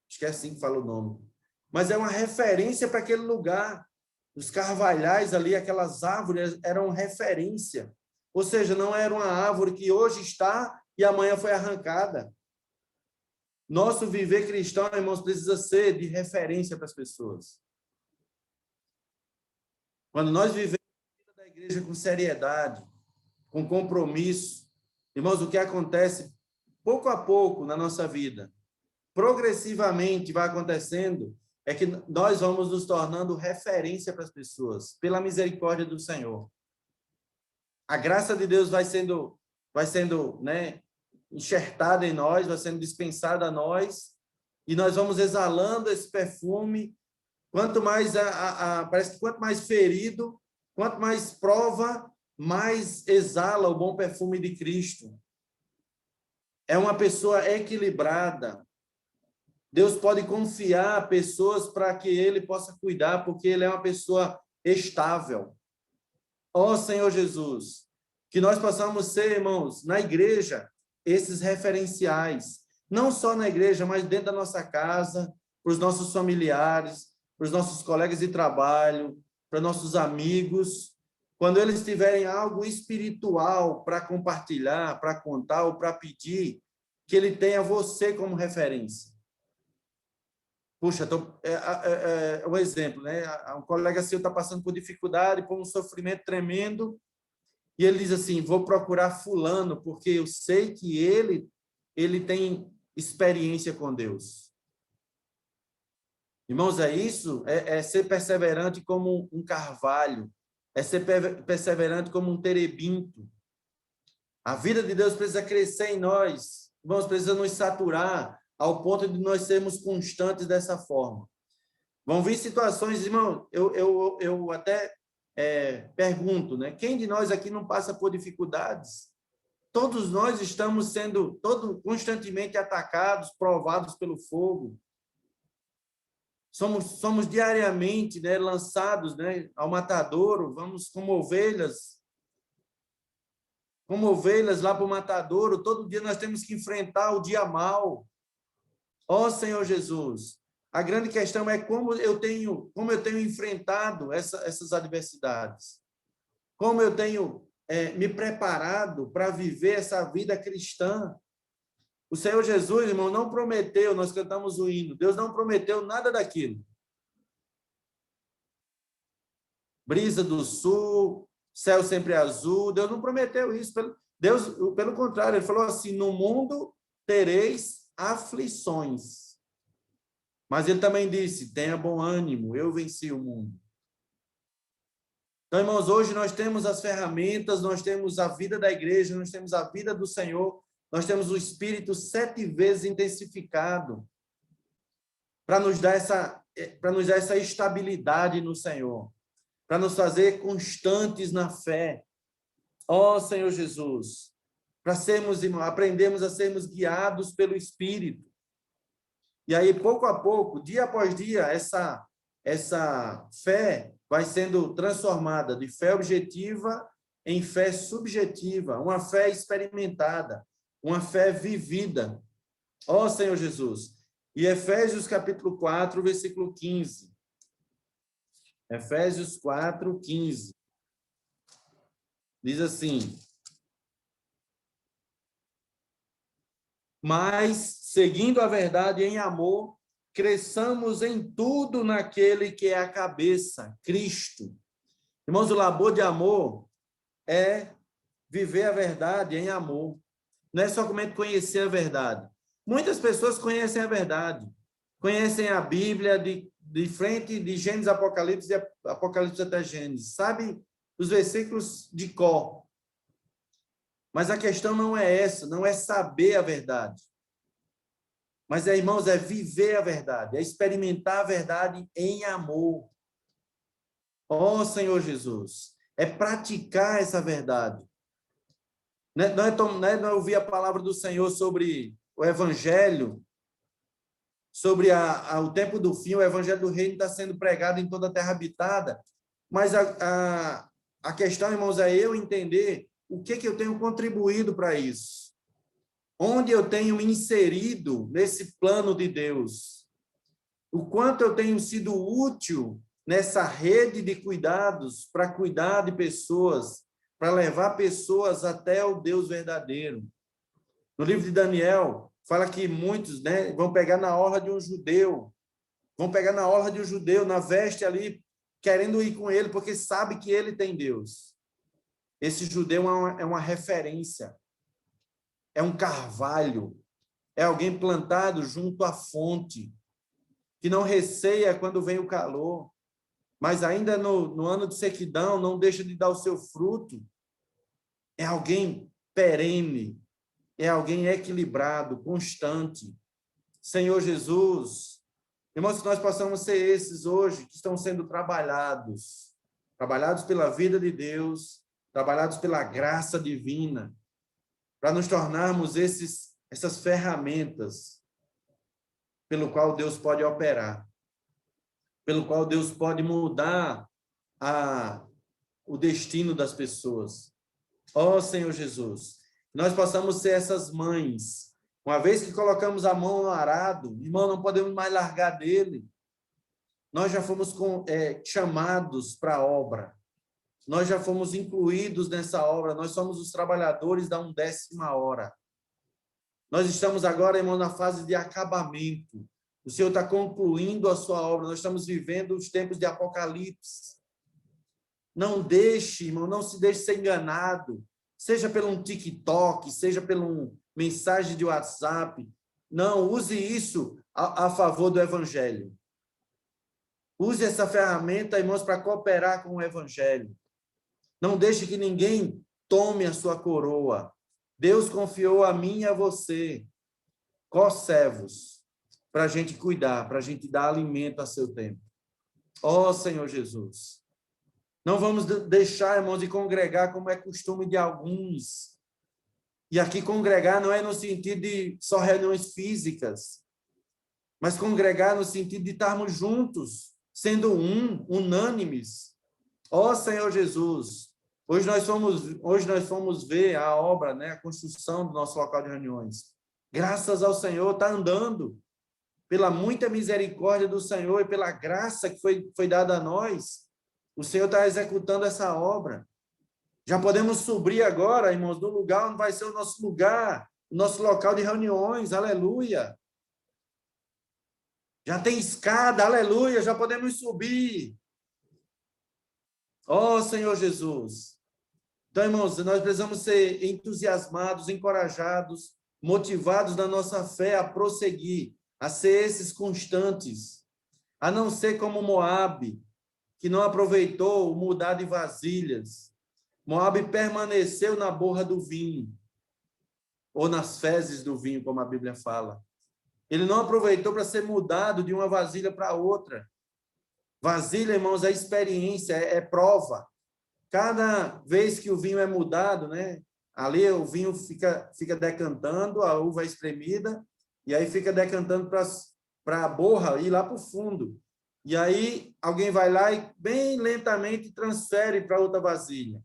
acho que é assim que fala o nome, mas é uma referência para aquele lugar. Os carvalhais ali, aquelas árvores, eram referência. Ou seja, não era uma árvore que hoje está e amanhã foi arrancada. Nosso viver cristão, irmãos, precisa ser de referência para as pessoas. Quando nós vivemos a vida da igreja com seriedade, com compromisso, irmãos, o que acontece pouco a pouco na nossa vida, progressivamente vai acontecendo, é que nós vamos nos tornando referência para as pessoas, pela misericórdia do Senhor. A graça de Deus vai sendo, né, enxertada em nós, vai sendo dispensada a nós, e nós vamos exalando esse perfume. Quanto mais parece que quanto mais ferido, quanto mais prova, mais exala o bom perfume de Cristo. É uma pessoa equilibrada. Deus pode confiar pessoas para que ele possa cuidar, porque ele é uma pessoa estável. Ó Senhor Jesus, que nós possamos ser, irmãos, na igreja, esses referenciais, não só na igreja, mas dentro da nossa casa, para os nossos familiares, para os nossos colegas de trabalho, para nossos amigos, quando eles tiverem algo espiritual para compartilhar, para contar ou para pedir, que ele tenha você como referência. Puxa, então, um exemplo, né? Um colega seu está passando por dificuldade, por um sofrimento tremendo, e ele diz assim, vou procurar fulano, porque eu sei que ele tem experiência com Deus. Irmãos, é isso? É ser perseverante como um carvalho, é ser perseverante como um terebinto. A vida de Deus precisa crescer em nós. Irmãos, precisa nos saturar ao ponto de nós sermos constantes dessa forma. Vão vir situações, irmão, eu até pergunto, né? Quem de nós aqui não passa por dificuldades? Todos nós estamos sendo constantemente atacados, provados pelo fogo. Somos diariamente, né, lançados, né, ao matadouro, vamos como ovelhas lá para o matadouro. Todo dia nós temos que enfrentar o dia mau. Ó Senhor Jesus, a grande questão é como eu tenho enfrentado essas adversidades, como eu tenho me preparado para viver essa vida cristã. O Senhor Jesus, irmão, não prometeu, nós cantamos o hino, Deus não prometeu nada daquilo. Brisa do sul, céu sempre azul, Deus não prometeu isso. Deus, pelo contrário, ele falou assim, no mundo tereis aflições. Mas ele também disse, tenha bom ânimo, eu venci o mundo. Então, irmãos, hoje nós temos as ferramentas, nós temos a vida da igreja, nós temos a vida do Senhor, nós temos o Espírito 7 vezes intensificado para nos dar essa estabilidade no Senhor, para nos fazer constantes na fé. Ó Senhor Jesus, para sermos, irmão, aprendemos a sermos guiados pelo Espírito. E aí, pouco a pouco, dia após dia, essa fé vai sendo transformada de fé objetiva em fé subjetiva, uma fé experimentada, uma fé vivida. Ó Senhor Jesus. E Efésios capítulo 4, versículo 15. Efésios 4, 15. Diz assim: mas, seguindo a verdade em amor, cresçamos em tudo naquele que é a cabeça, Cristo. Irmãos, o labor de amor é viver a verdade em amor. Não é somente conhecer a verdade. Muitas pessoas conhecem a verdade, conhecem a Bíblia de frente de Gênesis, Apocalipse e Apocalipse até Gênesis. Sabe os versículos de cor. Mas a questão não é essa, não é saber a verdade. Mas, irmãos, é viver a verdade, é experimentar a verdade em amor. Ó Senhor Jesus, é praticar essa verdade. Não é ouvir a palavra do Senhor sobre o Evangelho, sobre o tempo do fim, o Evangelho do Reino está sendo pregado em toda a terra habitada. Mas a questão, irmãos, é eu entender o que eu tenho contribuído para isso. Onde eu tenho inserido nesse plano de Deus. O quanto eu tenho sido útil nessa rede de cuidados para cuidar de pessoas, para levar pessoas até o Deus verdadeiro. No livro de Daniel, fala que muitos, né, vão pegar na orla de um judeu, na veste ali, querendo ir com ele, porque sabe que ele tem Deus. Esse judeu é uma referência, é um carvalho, é alguém plantado junto à fonte, que não receia quando vem o calor, mas ainda no ano de sequidão não deixa de dar o seu fruto. É alguém perene, é alguém equilibrado, constante. Senhor Jesus, irmãos, que nós possamos ser esses hoje que estão sendo trabalhados pela vida de Deus, trabalhados pela graça divina, para nos tornarmos essas ferramentas pelo qual Deus pode operar, pelo qual Deus pode mudar o destino das pessoas. Ó Senhor Jesus, nós possamos ser essas mães. Uma vez que colocamos a mão no arado, irmão, não podemos mais largar dele. Nós já fomos chamados para a obra. Nós já fomos incluídos nessa obra. Nós somos os trabalhadores da 1/10 hora. Nós estamos agora, irmão, na fase de acabamento. O Senhor está concluindo a sua obra. Nós estamos vivendo os tempos de Apocalipse. Não deixe, irmão, não se deixe ser enganado. Seja pelo um TikTok, seja pelo mensagem de WhatsApp. Não, use isso a favor do Evangelho. Use essa ferramenta, irmãos, para cooperar com o Evangelho. Não deixe que ninguém tome a sua coroa. Deus confiou a mim e a você, co-servos, para a gente cuidar, para a gente dar alimento a seu tempo. Ó Senhor Jesus, não vamos deixar, irmãos, de congregar como é costume de alguns. E aqui congregar não é no sentido de só reuniões físicas, mas congregar no sentido de estarmos juntos, sendo unânimes. Ó Senhor Jesus, hoje nós fomos ver a obra, né, a construção do nosso local de reuniões. Graças ao Senhor, está andando. Pela muita misericórdia do Senhor e pela graça que foi dada a nós, o Senhor está executando essa obra. Já podemos subir agora, irmãos, do lugar onde vai ser o nosso lugar, o nosso local de reuniões, aleluia. Já tem escada, aleluia, já podemos subir. Ó Senhor Jesus. Então, irmãos, nós precisamos ser entusiasmados, encorajados, motivados na nossa fé a prosseguir, a ser esses constantes, a não ser como Moabe, que não aproveitou o mudar de vasilhas. Moabe permaneceu na borra do vinho, ou nas fezes do vinho, como a Bíblia fala. Ele não aproveitou para ser mudado de uma vasilha para outra. Vasilha, irmãos, é experiência, é prova. Cada vez que o vinho é mudado, né? Ali o vinho fica decantando, a uva é espremida, e aí fica decantando para a borra ir lá para o fundo. E aí alguém vai lá e bem lentamente transfere para outra vasilha.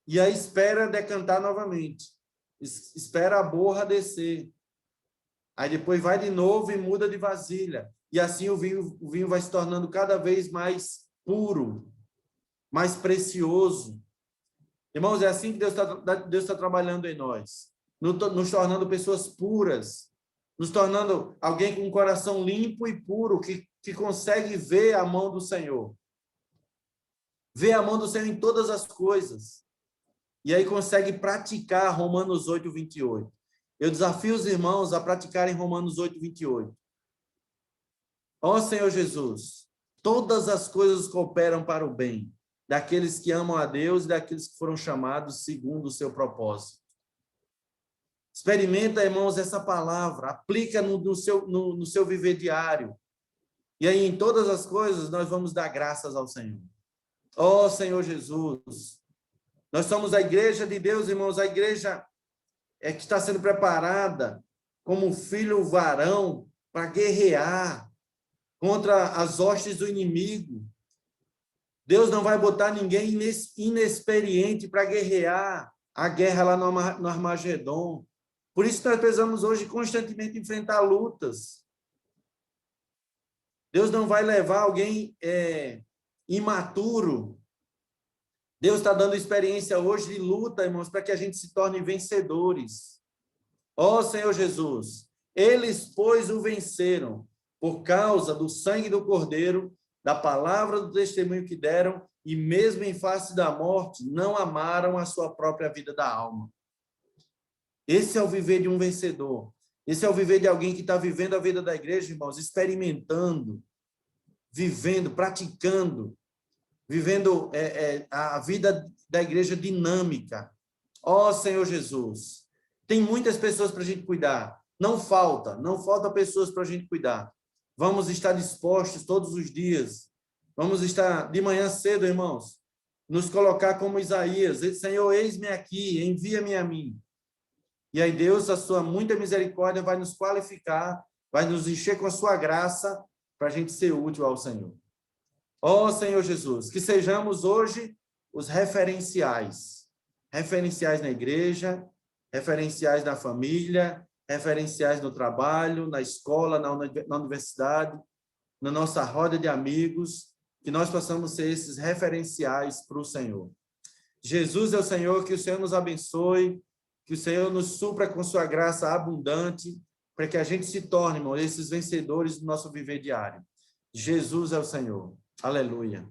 E aí espera decantar novamente. Espera a borra descer. Aí depois vai de novo e muda de vasilha. E assim o vinho vai se tornando cada vez mais puro, mais precioso. Irmãos, é assim que Deus está trabalhando em nós, nos tornando pessoas puras, nos tornando alguém com um coração limpo e puro, que consegue ver a mão do Senhor. Ver a mão do Senhor em todas as coisas. E aí consegue praticar Romanos 8, 28. Eu desafio os irmãos a praticarem Romanos 8, 28. Ó Senhor Jesus, todas as coisas cooperam para o bem daqueles que amam a Deus e daqueles que foram chamados segundo o seu propósito. Experimenta, irmãos, essa palavra, aplica no seu viver diário. E aí, em todas as coisas, nós vamos dar graças ao Senhor. Ó Senhor Jesus, nós somos a igreja de Deus, irmãos, a igreja que está sendo preparada como filho varão para guerrear contra as hostes do inimigo. Deus não vai botar ninguém inexperiente para guerrear a guerra lá no Armagedon. Por isso nós precisamos hoje constantemente enfrentar lutas. Deus não vai levar alguém imaturo. Deus está dando experiência hoje de luta, irmãos, para que a gente se torne vencedores. Ó Senhor Jesus, eles, pois, o venceram por causa do sangue do Cordeiro, da palavra do testemunho que deram, e mesmo em face da morte, não amaram a sua própria vida da alma. Esse é o viver de um vencedor. Esse é o viver de alguém que está vivendo a vida da igreja, irmãos, experimentando, vivendo, praticando, vivendo a vida da igreja dinâmica. Ó Senhor Jesus, tem muitas pessoas para a gente cuidar. Não falta pessoas para a gente cuidar. Vamos estar dispostos todos os dias. Vamos estar de manhã cedo, irmãos, nos colocar como Isaías. Senhor, eis-me aqui, envia-me a mim. E aí Deus, a sua muita misericórdia, vai nos qualificar, vai nos encher com a sua graça para a gente ser útil ao Senhor. Ó Senhor Jesus, que sejamos hoje os referenciais. Referenciais na igreja, referenciais na família, referenciais no trabalho, na escola, na universidade, na nossa roda de amigos, que nós possamos ser esses referenciais para o Senhor. Jesus é o Senhor, que o Senhor nos abençoe, que o Senhor nos supra com sua graça abundante, para que a gente se torne, irmão, esses vencedores do nosso viver diário. Jesus é o Senhor. Aleluia.